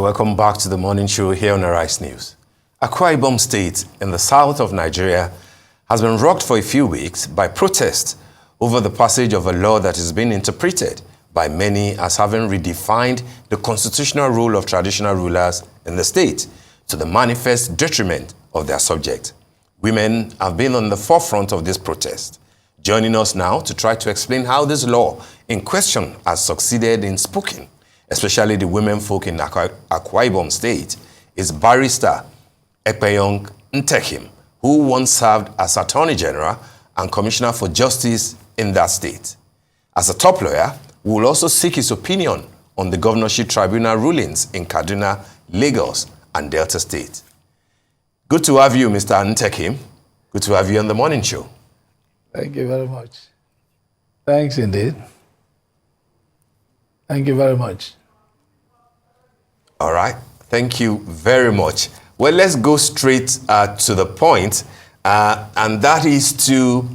welcome back to the morning show here on Arise News. Akwa Ibom State in the south of Nigeria has been rocked for a few weeks by protests over the passage of a law that is being interpreted by many as having redefined the constitutional role of traditional rulers in the state to the manifest detriment of their subject. Women have been on the forefront of this protest. Joining us now to try to explain how this law in question has succeeded in spooking, especially the women folk in Akwa Ibom State, is barrister Ekpenyong Ntekim, who once served as Attorney General and Commissioner for Justice in that state. As a top lawyer, we will also seek his opinion on the governorship tribunal rulings in Kaduna, Lagos, and Delta State. Good to have you, Mr. Ntekim. Good to have you on the morning show. Thank you very much. Thanks indeed. Thank you very much. All right. Thank you very much. Well, let's go straight to the point, and that is to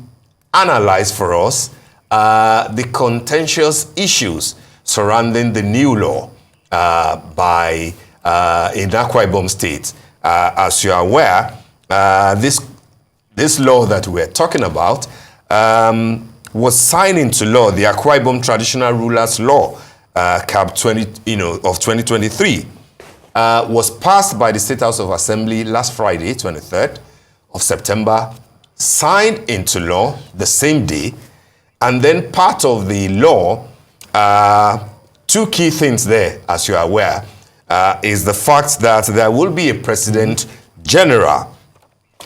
analyze for us the contentious issues surrounding the new law in Akwa Ibom State. As you are aware, this law that we're talking about was signed into law, the Akwa Ibom Traditional Rulers Law, CAB 20, of 2023, was passed by the State House of Assembly last Friday, 23rd of September, signed into law the same day, and then part of the law, two key things there, as you are aware, is the fact that there will be a President General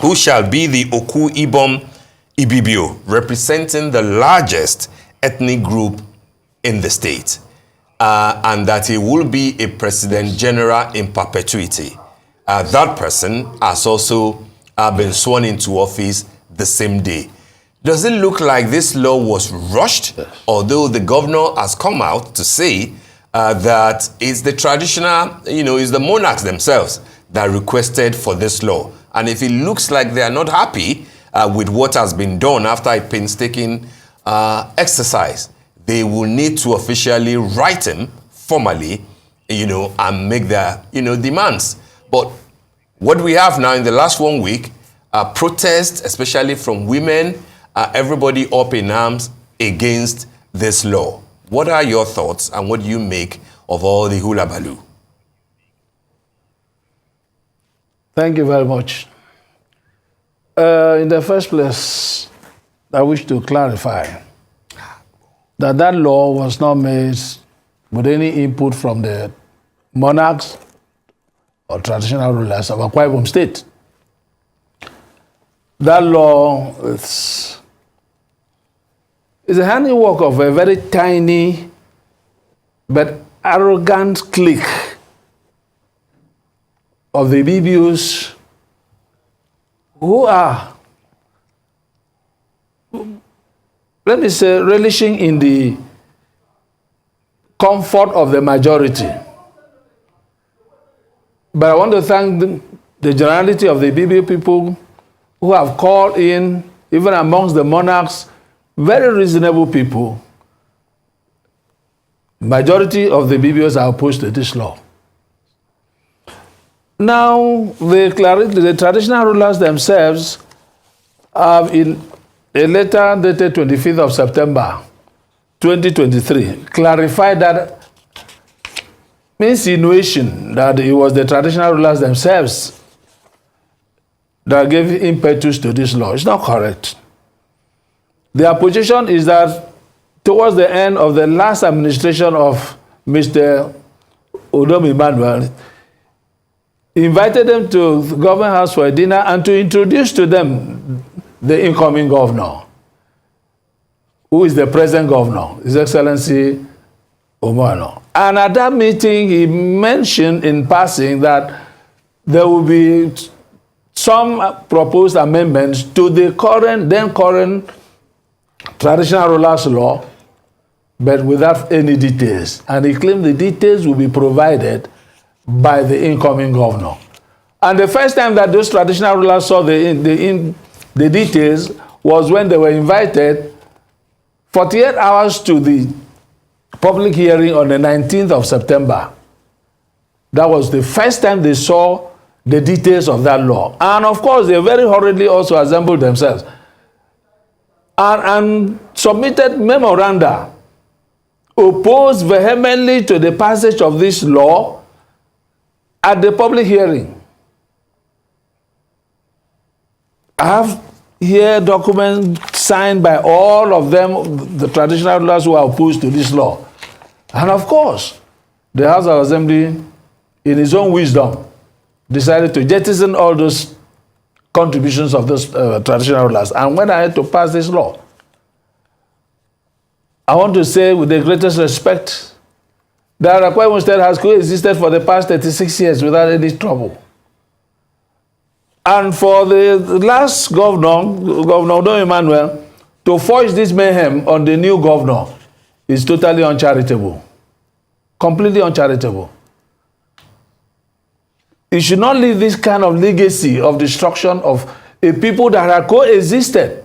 who shall be the Oku Ibom Ibibio, representing the largest ethnic group in the state, and that he will be a President General in perpetuity. That person has also been sworn into office the same day. Does it look like this law was rushed, although the governor has come out to say that it's the traditional, it's the monarchs themselves that requested for this law? And if it looks like they are not happy with what has been done after a painstaking exercise, they will need to officially write him formally, and make their, demands. But what we have now in the last 1 week, protests, especially from women, everybody up in arms against this law. What are your thoughts, and what do you make of all the hula baloo? Thank you very much. In the first place, I wish to clarify that law was not made with any input from the monarchs or traditional rulers of Akwa Ibom State. That law is a handiwork of a very tiny but arrogant clique of the BBUs who are, let me say, relishing in the comfort of the majority. But I want to thank the generality of the BBU people who have called in, even amongst the monarchs, very reasonable people. Majority of the BBUs are opposed to this law. Now, the traditional rulers themselves have, in a letter dated 25th of September 2023, clarified that insinuation that it was the traditional rulers themselves that gave impetus to this law. It's not correct. Their position is that towards the end of the last administration of Mr. Odom Emmanuel, invited them to the government house for a dinner and to introduce to them the incoming governor, who is the present governor, His Excellency Omano. And at that meeting, he mentioned in passing that there will be some proposed amendments to the then current traditional rulers law, but without any details. And he claimed the details will be provided by the incoming governor. And the first time that those traditional rulers saw the details was when they were invited 48 hours to the public hearing on the 19th of September That was the first time they saw the details of that law. And of course, they very hurriedly also assembled themselves and submitted memoranda, opposed vehemently to the passage of this law at the public hearing. I have here documents signed by all of them, the traditional rulers who are opposed to this law. And of course, the House of Assembly, in its own wisdom, decided to jettison all those contributions of those traditional rulers and went ahead to pass this law. I want to say with the greatest respect that Akwa Ibom State has coexisted for the past 36 years without any trouble. And for the last Governor Don Emmanuel, to forge this mayhem on the new governor is totally uncharitable. Completely uncharitable. You should not leave this kind of legacy of destruction of a people that have coexisted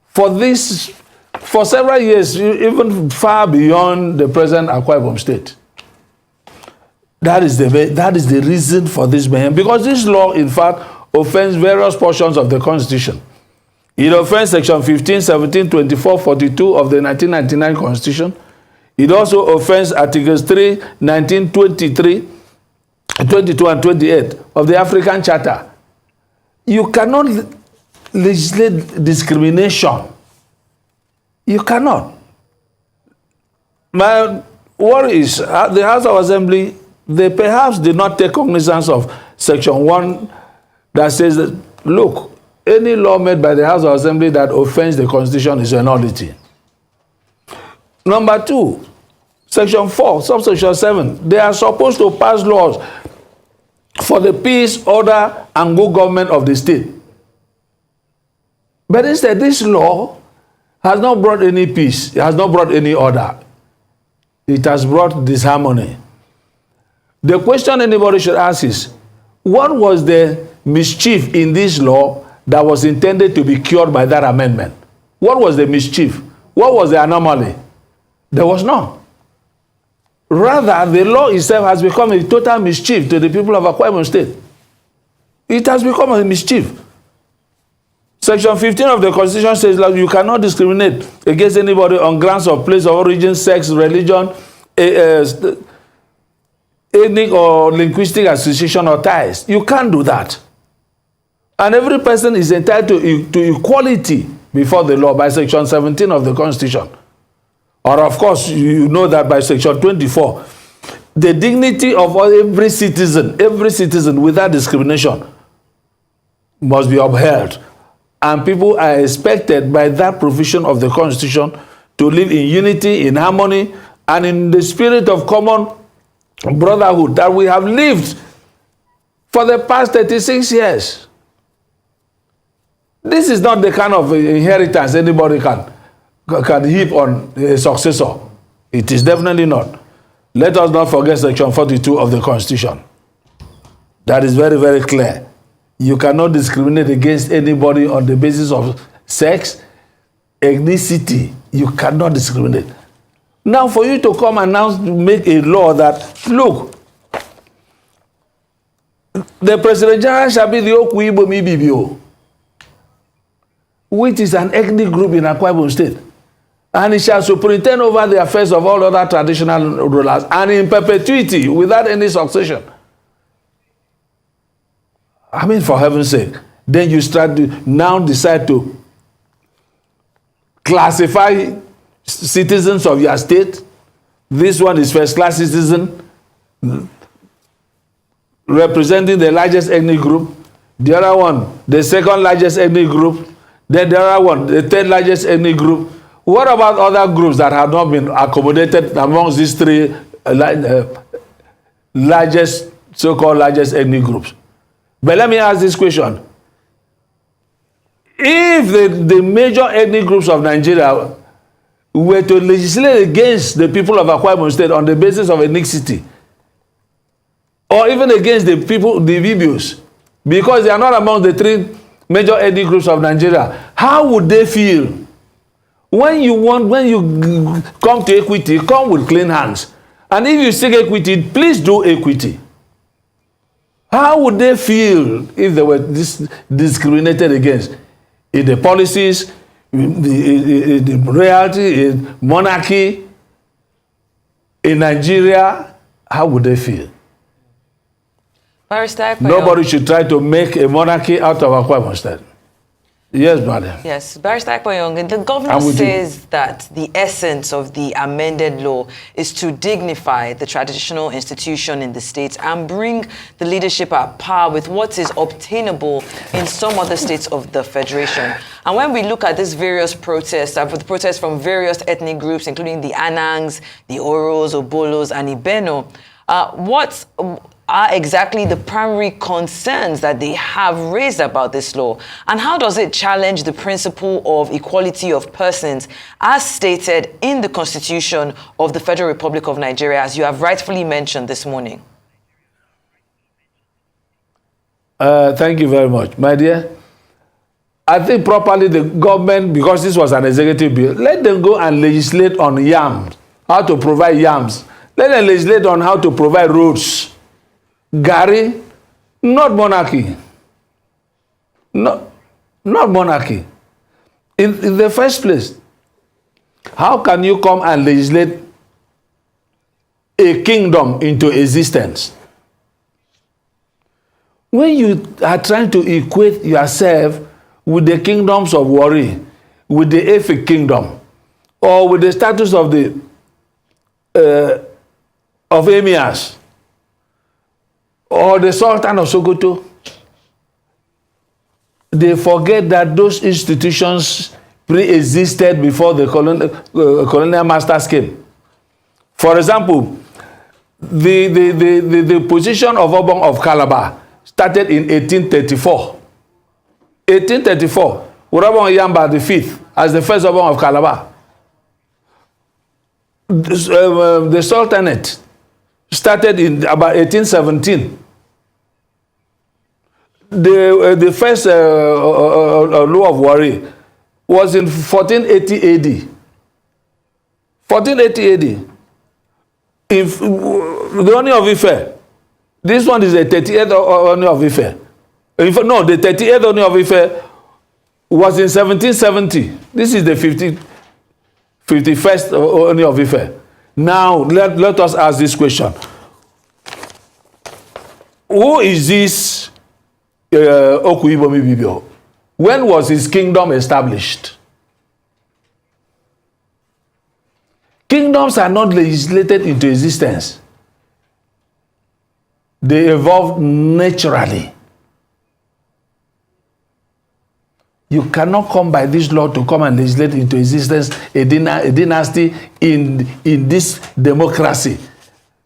for several years, even far beyond the present Akwa Ibom State. That is the reason for this mayhem. Because this law, in fact, offends various portions of the Constitution. It offends Section 15, 17, 24, 42 of the 1999 Constitution. It also offends Articles 3, 19, 23, 22 and 28 of the African Charter. You cannot legislate discrimination. You cannot. My worry is the House of Assembly, they perhaps did not take cognizance of Section 1 that says that, look, any law made by the House of Assembly that offends the Constitution is a nullity. Number 2, Section 4, subsection 7, they are supposed to pass laws for the peace, order, and good government of the state. But instead, this law has not brought any peace. It has not brought any order. It has brought disharmony. The question anybody should ask is, what was the mischief in this law that was intended to be cured by that amendment? What was the mischief? What was the anomaly? There was none. Rather, the law itself has become a total mischief to the people of Akwa Ibom State. It has become a mischief. Section 15 of the Constitution says that you cannot discriminate against anybody on grounds of place of origin, sex, religion, ethnic or linguistic association or ties. You can't do that. And every person is entitled to equality before the law by Section 17 of the Constitution. Or of course, you know that by Section 24, the dignity of every citizen without discrimination must be upheld. And people are expected by that provision of the Constitution to live in unity, in harmony, and in the spirit of common brotherhood that we have lived for the past 36 years. This is not the kind of inheritance anybody can heap on a successor. It is definitely not. Let us not forget Section 42 of the Constitution. That is very, very clear. You cannot discriminate against anybody on the basis of sex, ethnicity. You cannot discriminate. Now, for you to come and now make a law that, look, the President General shall be the Okwu Igbo Mibibio, which is an ethnic group in Akwa Ibom State. And he shall superintend over the affairs of all other traditional rulers, and in perpetuity, without any succession. I mean, for heaven's sake, then you start to now decide to classify citizens of your state. This one is first-class citizen, representing the largest ethnic group. The other one, the second largest ethnic group. Then the other one, the third largest ethnic group. What about other groups that have not been accommodated amongst these three largest, so-called largest ethnic groups? But let me ask this question. If the major ethnic groups of Nigeria were to legislate against the people of Akwa Ibom State on the basis of ethnicity, or even against the people, the Ibibios, because they are not among the three major ethnic groups of Nigeria, how would they feel? When you come to equity, come with clean hands. And if you seek equity, please do equity. How would they feel if they were discriminated against in the policies, the royalty, in monarchy, in Nigeria? How would they feel? Barrister Ekpenyong. Nobody should try to make a monarchy out of Akwa Ibom State. Yes, madam. Yes, Barrister Ekpenyong, the governor says that the essence of the amended law is to dignify the traditional institution in the states and bring the leadership at par with what is obtainable in some other states of the federation. And when we look at these various protests, the protests from various ethnic groups, including the Anangs, the Oros, Obolos, and Ibeno, what are exactly the primary concerns that they have raised about this law? And how does it challenge the principle of equality of persons as stated in the Constitution of the Federal Republic of Nigeria, as you have rightfully mentioned this morning? Thank you very much, my dear. I think properly the government, because this was an executive bill, let them go and legislate on yams, how to provide yams. Let them legislate on how to provide roads. Gary, not monarchy. Not monarchy. In the first place, how can you come and legislate a kingdom into existence when you are trying to equate yourself with the kingdoms of Warri, with the Efik kingdom, or with the status of the of emirs, or the Sultan of Sokoto? They forget that those institutions pre-existed before the colonial masters came. For example, the position of Obong of Calabar started in 1834. 1834, Urabong Yamba V as the first Obong of Calabar. The Sultanate started in about 1817. The first law of Warri was in 1480 AD. 1480 AD. If the Oni of Ife, this one is the 38th Oni of Ife. No, the 38th Oni of Ife was in 1770. This is the 51st Oni of Ife. Now, let us ask this question. Who is this Okuibomi Bibio? When was his kingdom established? Kingdoms are not legislated into existence. They evolve naturally. You cannot come by this law to come and legislate into existence a dynasty in this democracy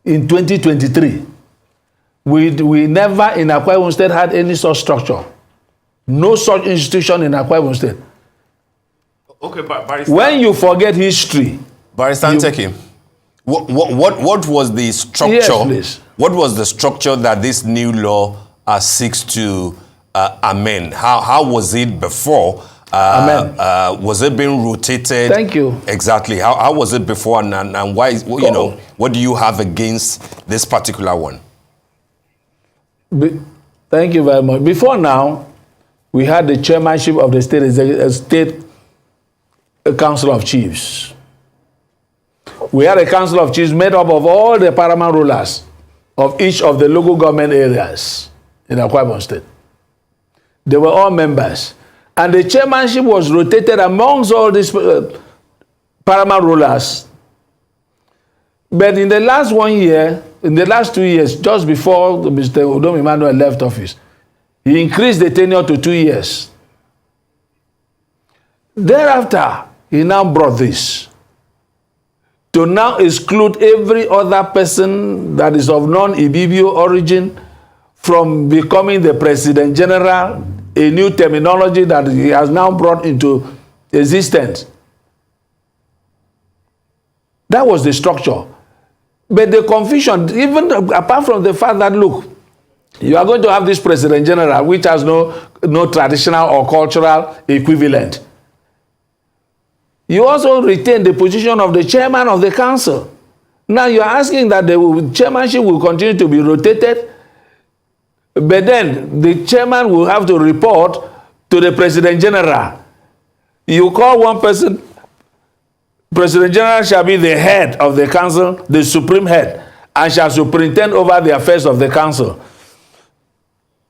in 2023. We never in Akwa Ibom State had any such structure. No such institution in Akwa Ibom State. Okay, Barrister. When you forget history, Barrister Ntekim, what was the structure? Yes, please. What was the structure that this new law seeks to amend? How was it before? Was it being rotated? Thank you. Exactly. How was it before, and why? You know, what do you have against this particular one? Thank you very much. Before now, we had the chairmanship of the state council of chiefs. We had a council of chiefs made up of all the paramount rulers of each of the local government areas in Akwa Ibom State. They were all members. And the chairmanship was rotated amongst all these paramount rulers. But in the last 1 year, in the last 2 years, just before Mr. Udom Emmanuel left office, he increased the tenure to 2 years. Thereafter, he now brought this to now exclude every other person that is of non-Ibibio origin from becoming the President General, a new terminology that he has now brought into existence. That was the structure. But the confusion, even apart from the fact that, look, you are going to have this President General, which has no traditional or cultural equivalent. You also retain the position of the chairman of the council. Now you are asking that the chairmanship will continue to be rotated But then the chairman will have to report to the President General. You call one person, President General shall be the head of the council, the supreme head, and shall superintend over the affairs of the council.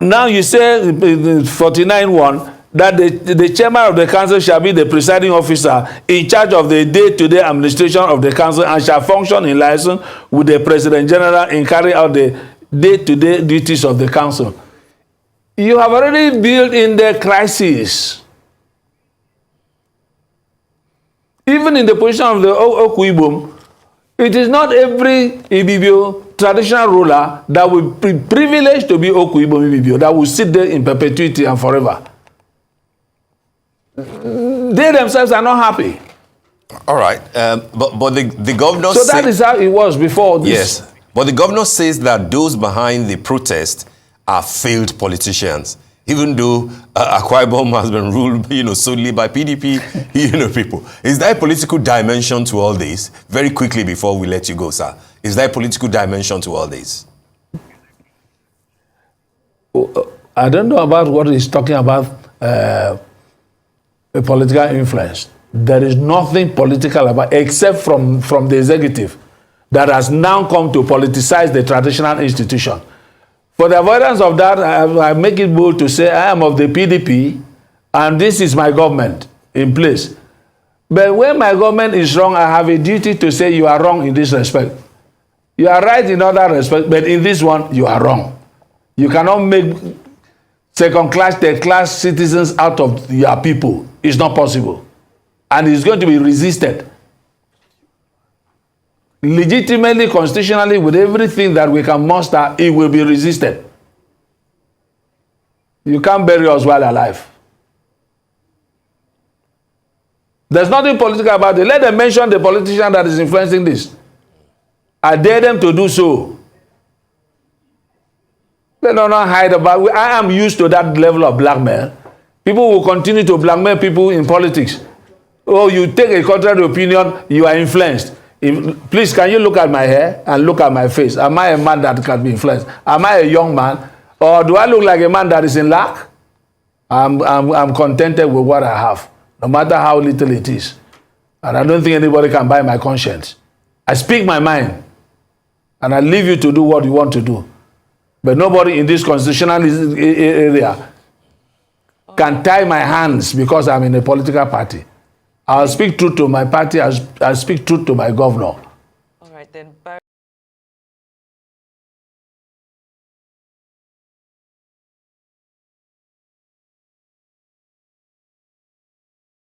Now you say 49.1 that the chairman of the council shall be the presiding officer in charge of the day-to-day administration of the council and shall function in liaison with the President General in carrying out the day-to-day duties of the council. You have already built in the crisis. Even in the position of the Okuibom, it is not every Ibibio traditional ruler that will be privileged to be Okuibom Ibibio, that will sit there in perpetuity and forever. They themselves are not happy. All right. But the governor So that is how it was before this. Yes. But the governor says that those behind the protest are failed politicians. Even though Akwa Ibom has been ruled, solely by PDP, people. Is there a political dimension to all this? Very quickly before we let you go, sir. Is there a political dimension to all this? I don't know about what he's talking about, a political influence. There is nothing political about, except from the executive, that has now come to politicize the traditional institution. For the avoidance of that, I make it bold to say I am of the PDP and this is my government in place. But when my government is wrong, I have a duty to say you are wrong in this respect. You are right in other respects, but in this one, you are wrong. You cannot make second-class, third-class citizens out of your people. It's not possible. And it's going to be resisted. Legitimately, constitutionally, with everything that we can muster, it will be resisted. You can't bury us while alive. There's nothing political about it. Let them mention the politician that is influencing this. I dare them to do so. Let them not hide about it. I am used to that level of blackmail. People will continue to blackmail people in politics. Oh, you take a contrary opinion, you are influenced. Please, can you look at my hair and look at my face? Am I a man that can be influenced? Am I a young man? Or do I look like a man that is in lack? I'm contented with what I have, no matter how little it is. And I don't think anybody can buy my conscience. I speak my mind, and I leave you to do what you want to do. But nobody in this constitutional area can tie my hands because I'm in a political party. I'll speak truth to my party. I'll speak truth to my governor. All right, then.